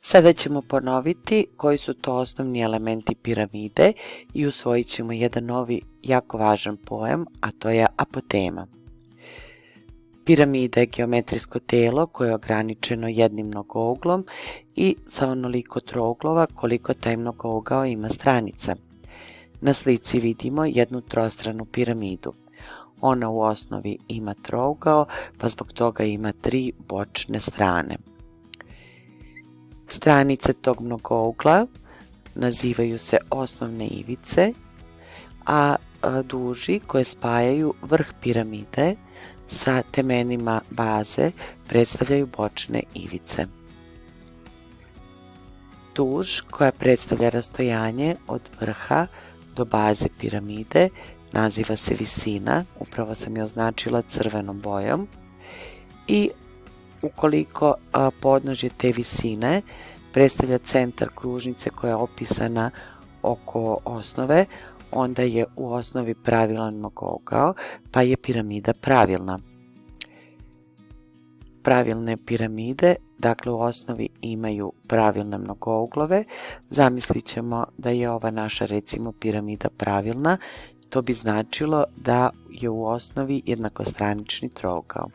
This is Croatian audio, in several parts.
Sada ćemo ponoviti koji su to osnovni elementi piramide i usvojit ćemo jedan novi jako važan pojam, a to je apotema. Piramida je geometrijsko telo koje je ograničeno jednim mnogouglom i sa onoliko trouglova koliko taj mnogougao ima stranica. Na slici vidimo jednu trostranu piramidu. Ona u osnovi ima trougao, pa zbog toga ima 3 bočne strane. Stranice tog mnogougla nazivaju se osnovne ivice, a duži koje spajaju vrh piramide sa temenima baze predstavljaju bočne ivice. Duž koja predstavlja rastojanje od vrha do baze piramide naziva se visina, upravo sam je označila crvenom bojom, i ukoliko podnožje te visine predstavlja centar kružnice koja je opisana oko osnove, onda je u osnovi pravilan mnogougao, pa je piramida pravilna. Pravilne piramide, dakle u osnovi imaju pravilne mnogouglove. Zamislit ćemo da je ova naša recimo piramida pravilna, to bi značilo da je u osnovi jednakostranični trougao.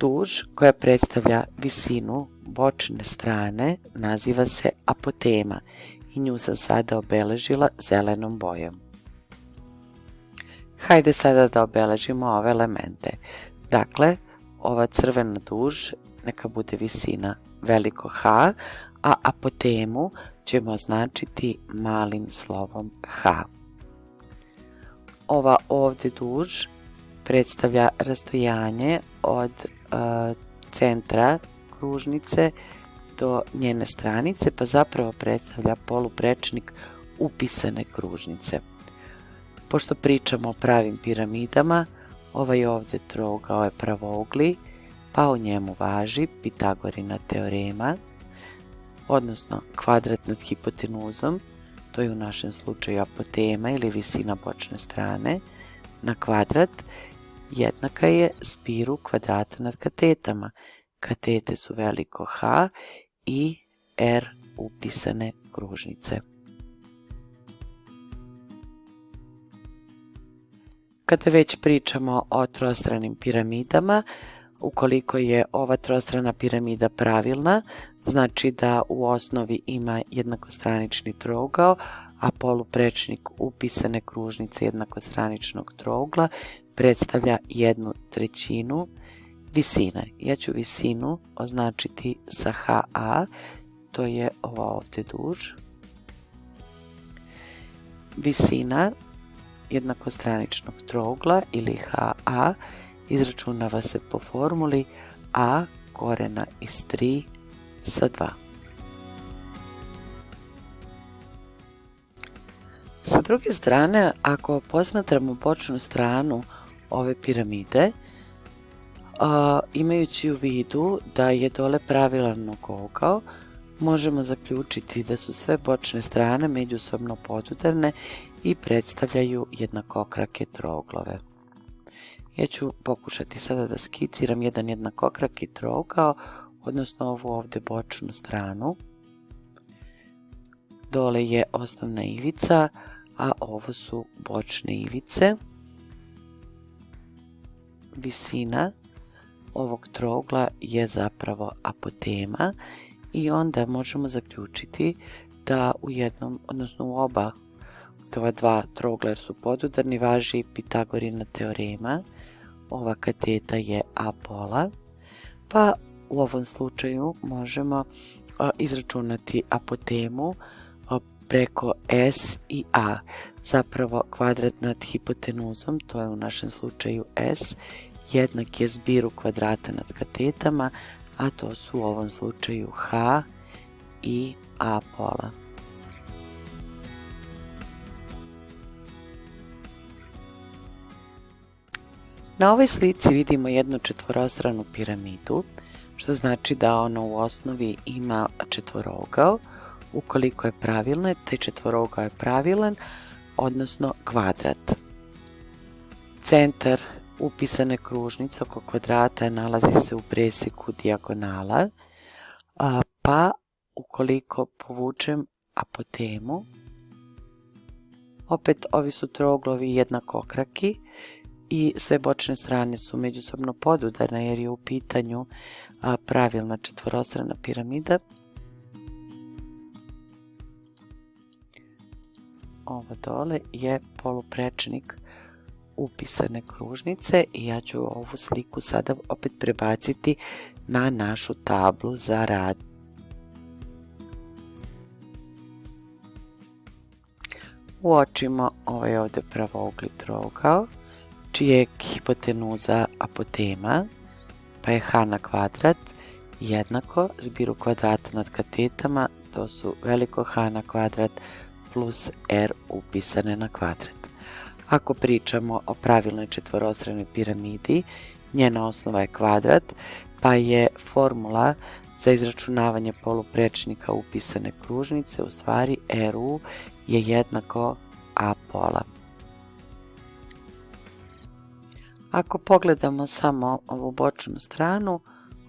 Duž koja predstavlja visinu bočne strane naziva se apotema i nju sam sada obeležila zelenom bojom. Hajde sada da obeležimo ove elemente. Dakle, ova crvena duž neka bude visina veliko H, a apotemu ćemo označiti malim slovom H. Ova ovdje duž predstavlja rastojanje od centra kružnice do njene stranice, pa zapravo predstavlja poluprečnik upisane kružnice. Pošto pričamo o pravim piramidama, ovaj ovdje trougao je pravougli, pa u njemu važi Pitagorina teorema, odnosno kvadrat nad hipotenuzom, to je u našem slučaju apotema ili visina bočne strane, na kvadrat jednaka je zbiru kvadrata nad katetama. Katete su veliko H i R upisane kružnice. Kada već pričamo o trostranim piramidama, ukoliko je ova trostrana piramida pravilna, znači da u osnovi ima jednakostranični trougao, a poluprečnik upisane kružnice jednakostraničnog trougla predstavlja 1/3 visine. Ja ću visinu označiti sa HA, to je ova ovdje duž. Visina jednakostraničnog trougla ili HA izračunava se po formuli A korena iz 3 sa 2. Sa druge strane, ako posmatramo bočnu stranu ove piramide, imajući u vidu da je dole pravilan mnogougao, možemo zaključiti da su sve bočne strane međusobno podudarne i predstavljaju jednakokrake trouglove. Ja ću pokušati sada da skiciram jedan jednakokraki trougao, odnosno ovu ovdje bočnu stranu. Dole je osnovna ivica, a ovo su bočne ivice. Visina ovog trougla je zapravo apotema i onda možemo zaključiti da u jednom, odnosno u oba ova dva trougla jer su podudarni važi Pitagorina teorema. Ova kateta je A pola, pa u ovom slučaju možemo izračunati apotemu preko S i A. Zapravo kvadrat nad hipotenuzom, to je u našem slučaju S, jednak je zbiru kvadrata nad katetama, a to su u ovom slučaju H i A pola. Na ovoj slici vidimo jednu četvorostranu piramidu, što znači da ona u osnovi ima četvorougao. Ukoliko je pravilna, taj četvorougao je pravilan, odnosno kvadrat. Centar upisane kružnice oko kvadrata nalazi se u presjeku dijagonala, pa ukoliko povučem apotemu, opet ovi su trouglovi jednakokraki i sve bočne strane su međusobno podudarne jer je u pitanju pravilna četvorostrana piramida. Ovo dole je poluprečnik upisane kružnice i ja ću ovu sliku sada opet prebaciti na našu tablu za rad. Uočimo ovaj ovdje pravougli trougao, čija je hipotenuza apotema, pa je h na kvadrat jednako zbiru kvadrata nad katetama, to su veliko h na kvadrat plus r upisane na kvadrat. Ako pričamo o pravilnoj četvorostranoj piramidi, njena osnova je kvadrat, pa je formula za izračunavanje poluprečnika upisane kružnice u stvari RU je jednako A pola. Ako pogledamo samo ovu bočnu stranu,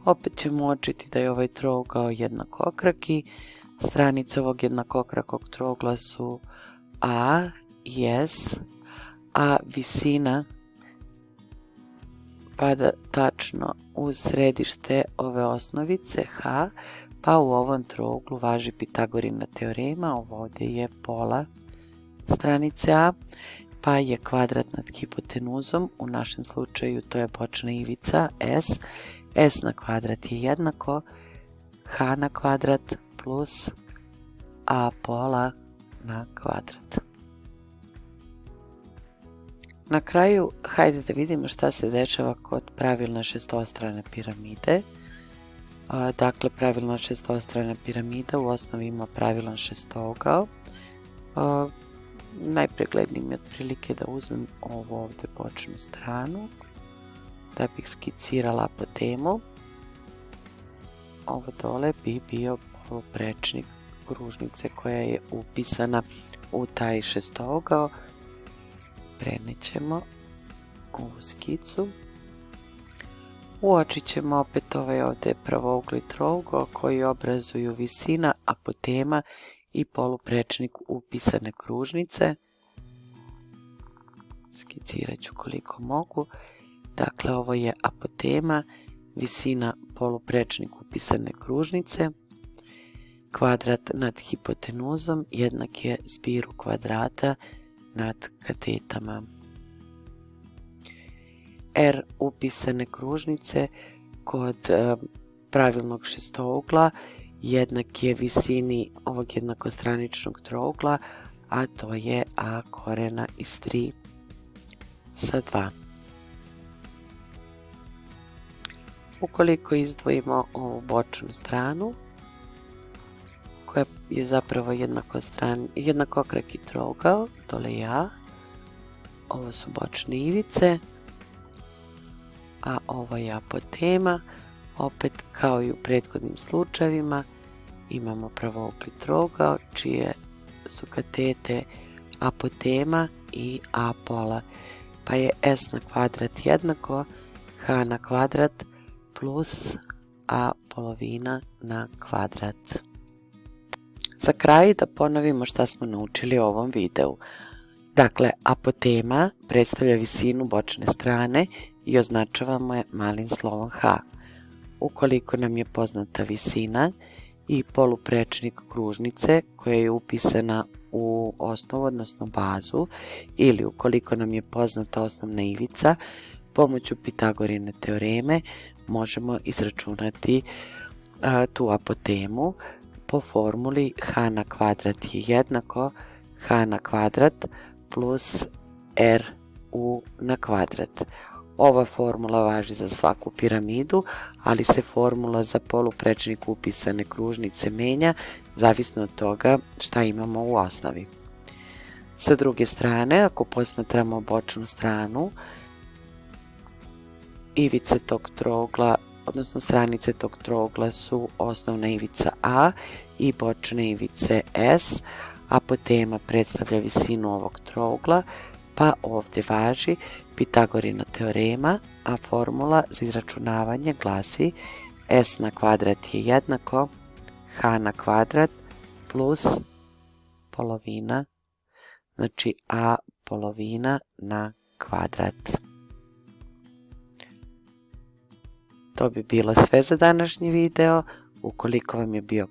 opet ćemo uočiti da je ovaj trougao jednakokraki. Stranice ovog jednakokrakog trougla su A i S, a visina pada tačno uz središte ove osnovice H, pa u ovom trouglu važi Pitagorina teorema. Ovo ovdje je pola stranice A, pa je kvadrat nad hipotenuzom, u našem slučaju to je bočna ivica S. S na kvadrat je jednako H na kvadrat plus A pola na kvadrat. Na kraju, hajde da vidimo šta se dešava kod pravilne šestostrane piramide. Dakle, pravilna šestostrana piramida u osnovi ima pravilan šestougao. Najpregledniji mi je otprilike da uzmem ovu ovdje bočnu stranu, da bih skicirala apotemu. Ovo dole bi bio poluprečnik kružnice koja je upisana u taj šestougao. Prenećemo ovu skicu. Uočit ćemo opet ovaj ovdje pravougli trougao koji obrazuju visina, apotema i poluprečnik upisane kružnice. Skicirat ću koliko mogu. Dakle, ovo je apotema, visina, poluprečnik upisane kružnice. Kvadrat nad hipotenuzom jednak je zbiru kvadrata nad katetama. R upisane kružnice kod pravilnog šestougla jednak je visini ovog jednakostraničnog trougla, a to je a korena iz 3 sa 2. Ukoliko izdvojimo ovu bočnu stranu, koja je zapravo jednakokraki trougao, dole je A, ovo su bočne ivice, a ovo je apotema. Opet kao i u prethodnim slučajevima imamo pravougli trougao čije su katete apotema i A pola, pa je S na kvadrat jednako H na kvadrat plus A polovina na kvadrat. Za kraj da ponovimo šta smo naučili u ovom videu. Dakle, apotema predstavlja visinu bočne strane i označavamo je malim slovom H. Ukoliko nam je poznata visina i poluprečnik kružnice koja je upisana u osnovu, odnosno bazu, ili ukoliko nam je poznata osnovna ivica, pomoću Pitagorine teoreme možemo izračunati tu apotemu po formuli h na kvadrat je jednako h na kvadrat plus r u na kvadrat. Ova formula važi za svaku piramidu, ali se formula za poluprečnik upisane kružnice menja zavisno od toga šta imamo u osnovi. Sa druge strane, ako posmatramo bočnu stranu, ivice tog trougla, odnosno stranice tog trougla su osnovna ivica A i bočne ivice S. Apotema predstavlja visinu ovog trougla, Pa ovdje važi Pitagorina teorema, a formula za izračunavanje glasi s na kvadrat je jednako h na kvadrat plus polovina, znači a polovina na kvadrat. To bi bilo sve za današnji video. Ukoliko vam je bio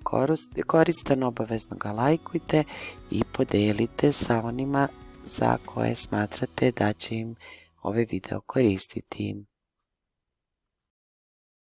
koristan, obavezno ga lajkujte i podelite sa onima za koje smatrate da će im ovaj video koristiti.